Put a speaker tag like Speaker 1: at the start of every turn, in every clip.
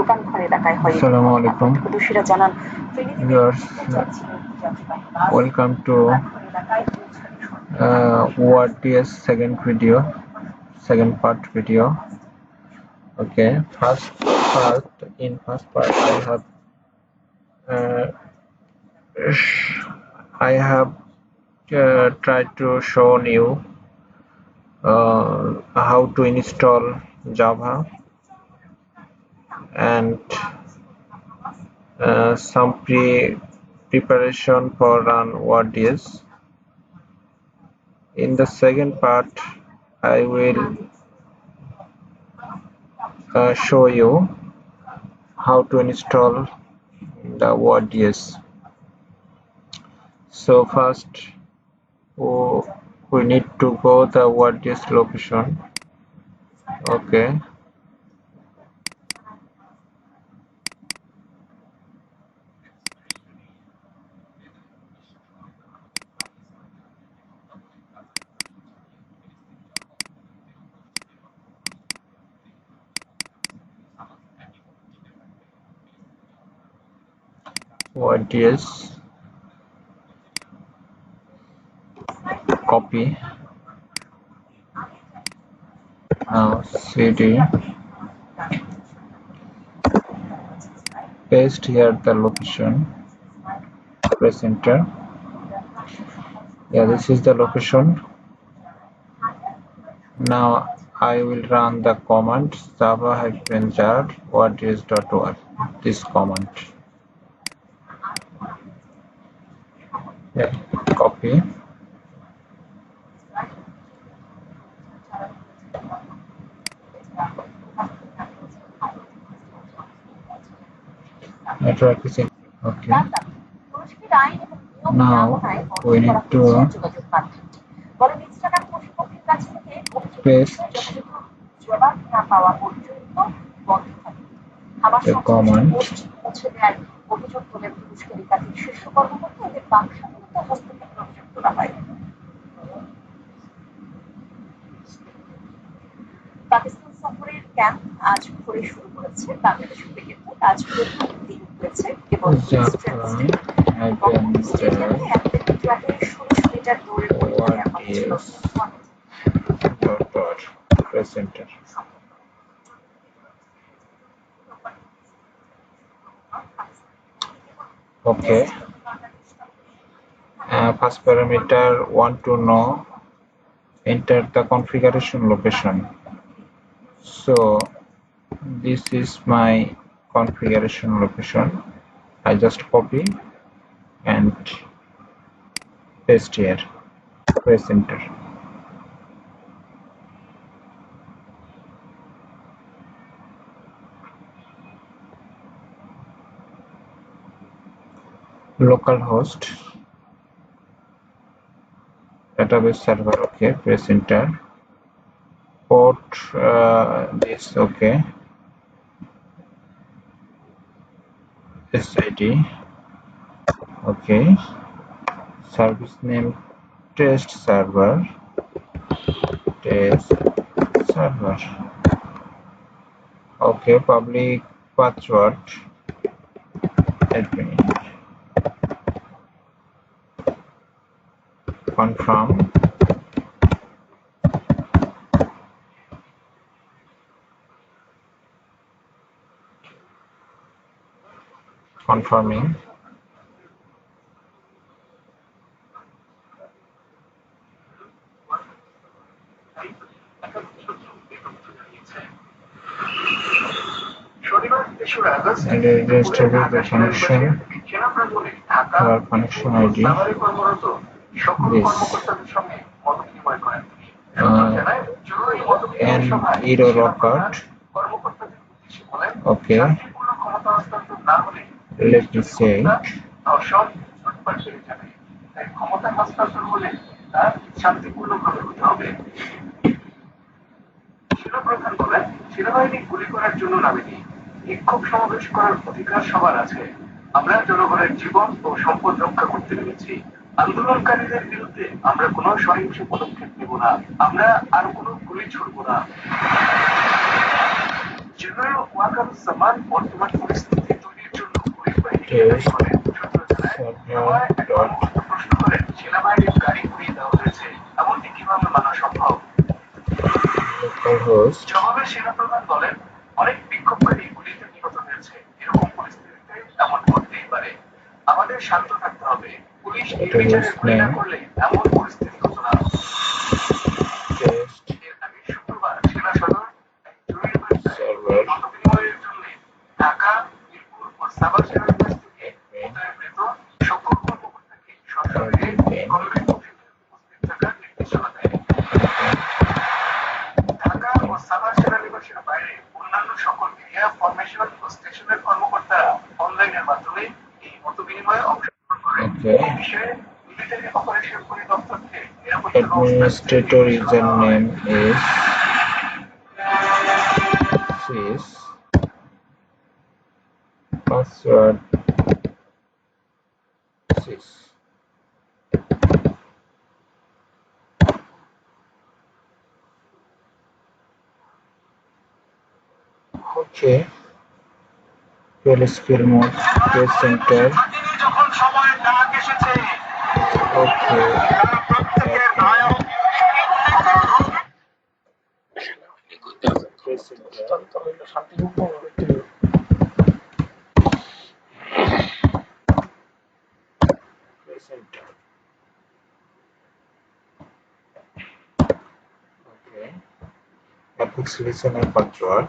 Speaker 1: Assalamu alaikum. Viewers, welcome to ORDS second part video. Okay, first part I have tried to show you how to install Java and some preparation for run ORDS. In the second part, I will show you how to install the ORDS. So first, we need to go the ORDS location. Okay. ORDS, copy, now cd, paste here the location, press enter. Yeah, this is the location. Now I will run the command java-jar ords.org, this command. Yeah, copy, network is in. Okay, now we need to paste the command.
Speaker 2: Pakistan সফরের camp আজ ভোরে শুরু করেছে বাংলাদেশ ক্রিকেটে আজ প্রথম দিন হয়েছে কেবল স্টেডিয়ামে 1 মিটার 16 মিটার দৌড়ের
Speaker 1: center. Okay. First parameter want to know enter the configuration location. So this is my configuration location. I just copy and paste here. Press enter. Localhost database server. Okay, press enter. Port this. Okay, SID. Okay, service name test server. Okay, public password. Admin. Confirm. Confirming. And register the connection. Our connection ID. This. And error occurred. Okay. Let me say.
Speaker 3: সেনাবাহিনী গুলি করার জন্য নামেনি, বিক্ষোভ সমাবেশ করার অধিকার সবার আছে। আমরা জনগণের জীবন ও সম্পদ রক্ষা করতে নেমেছি। আন্দোলনকারীদের বিরুদ্ধে আমরা কোনো সহিংস পদক্ষেপ নেব না। আমরা আর কোনো গুলি ছুড়ব না। জেনারেল ওয়াকার সামান বর্তমান পরিস্থিতি তৈরির জন্য পুলিশ বাহিনীকে দায়ী করেন। সূত্র জানায়, সময় এক কর্মকর্তা প্রশ্ন করেন, সেনাবাহিনীর গাড়ি ঘুরিয়ে দেওয়া হয়েছে, এমনটি কিভাবে মানা সম্ভব? জবাবে সেনাপ্রধান বলেন, অনেক বিক্ষোভকারী গুলিতে নিহত হয়েছে, এরকম পরিস্থিতিতে এমন ঘটতেই পারে। আমাদের শান্ত থাকতে হবে, পুলিশ নির্বিচারে গুলি না করলে এমন পরিস্থিতি হতো না। এর আগে শুক্রবার সেনা সদর এক জরুরি বার্তায় মতবিনিময়ের জন্য ঢাকা, মিরপুর ও সাভার সেনার কাছ থেকে মোতায়েনকৃত সকল কর্মকর্তাকে সশরীরে কর্মী কক্ষে উপস্থিত থাকার নির্দেশনা দেয়। ঢাকা ও সাভার সেনানিবাসের বাইরে অন্যান্য সকল এরিয়া ফরমেশন ও স্টেশনের কর্মকর্তারা অনলাইনের মাধ্যমে এই মতবিনিময়ে অংশগ্রহণ করেন। এই বিষয়ে মিলিটারি অপারেশন পরিদপ্তরকে নিরাপত্তা
Speaker 1: Administrator username is sys, password sys. Okay, PL skill mode, press enter. Okay. Press enter. Press enter. Okay. Apex listener password.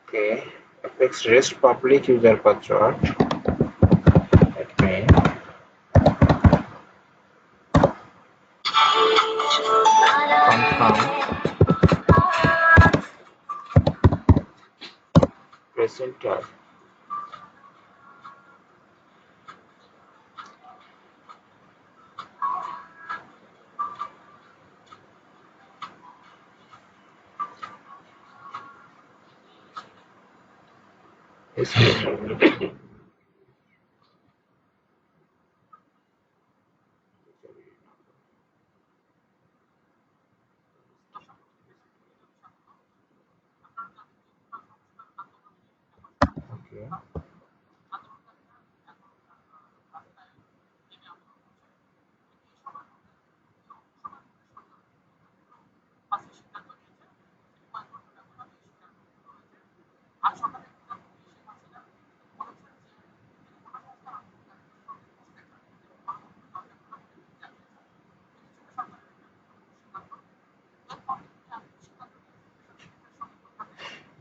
Speaker 1: Okay. Apex REST public user password. Okay. Confirm. Press enter. Okay.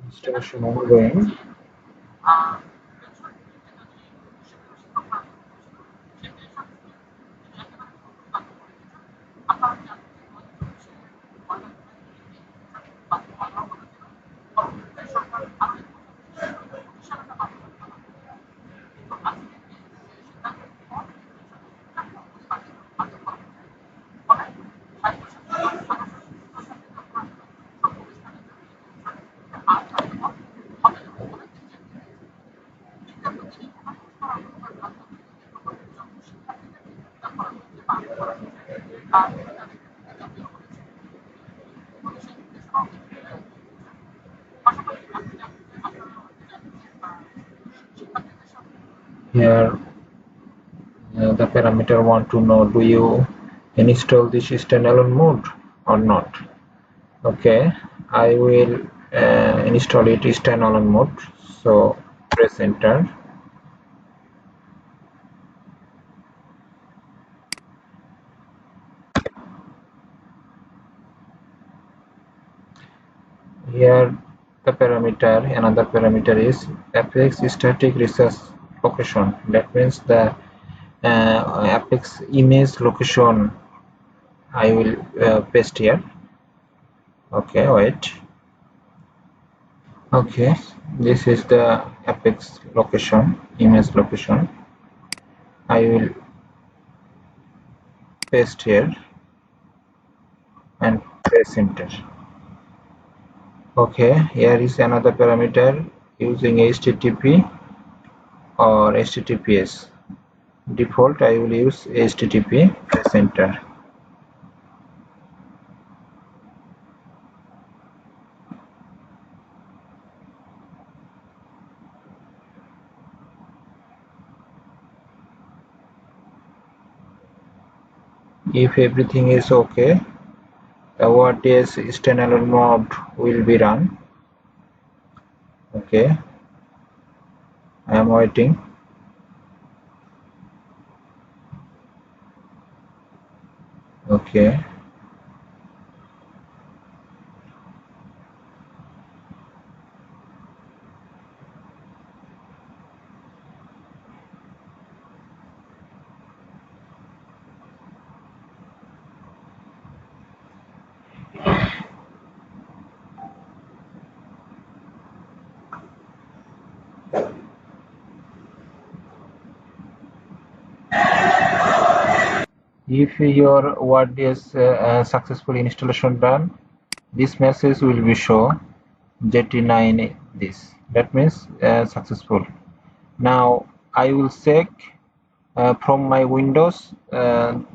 Speaker 1: Installation ongoing. Here the parameter want to know, do you install this standalone mode or not? Okay, I will install it standalone mode, so press enter. Here the parameter, another parameter is Apex static resource location. That means the Apex image location I will paste here. Okay, wait. Okay, this is the Apex location, image location. I will paste here and press enter. Okay, here is another parameter, using HTTP or HTTPS. Default I will use HTTP. Press enter. If everything is okay, the ORDS standalone mode will be run. Okay, I am waiting. Okay. If your ORDS successful installation done, this message will be show JT9 this. That means successful. Now I will check from my Windows and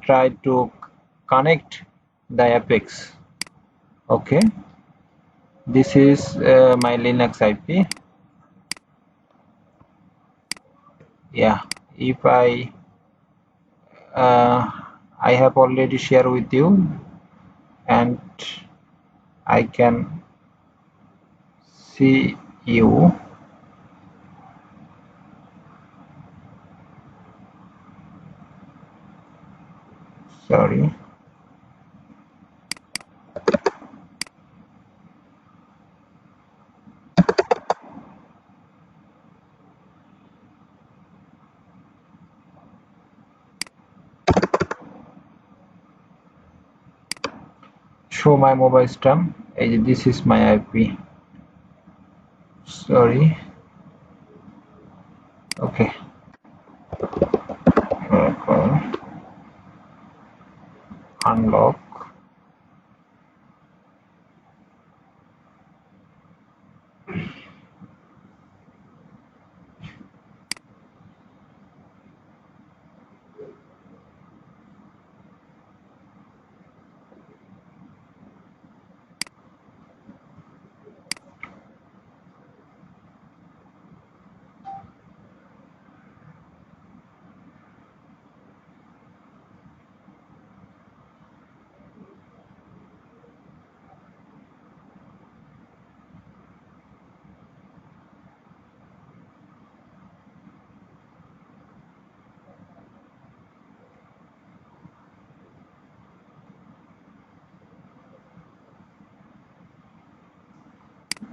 Speaker 1: try to connect the Apex. Okay, this is my Linux IP. Yeah, if I have already shared with you, and I can see you. Sorry. Show my mobile system. This is my IP. Sorry. Okay. Unlock.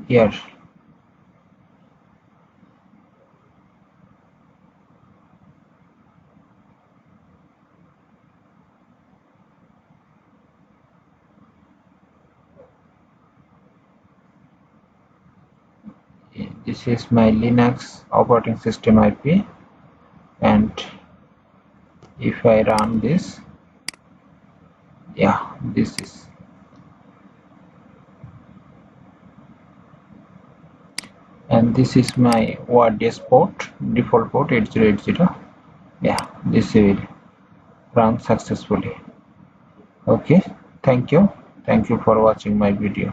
Speaker 1: Here. This is my Linux operating system IP, and if I run this, yeah, this is, and this is my ORDS port, default port 8080. Yeah, this will run successfully. Okay, thank you for watching my video.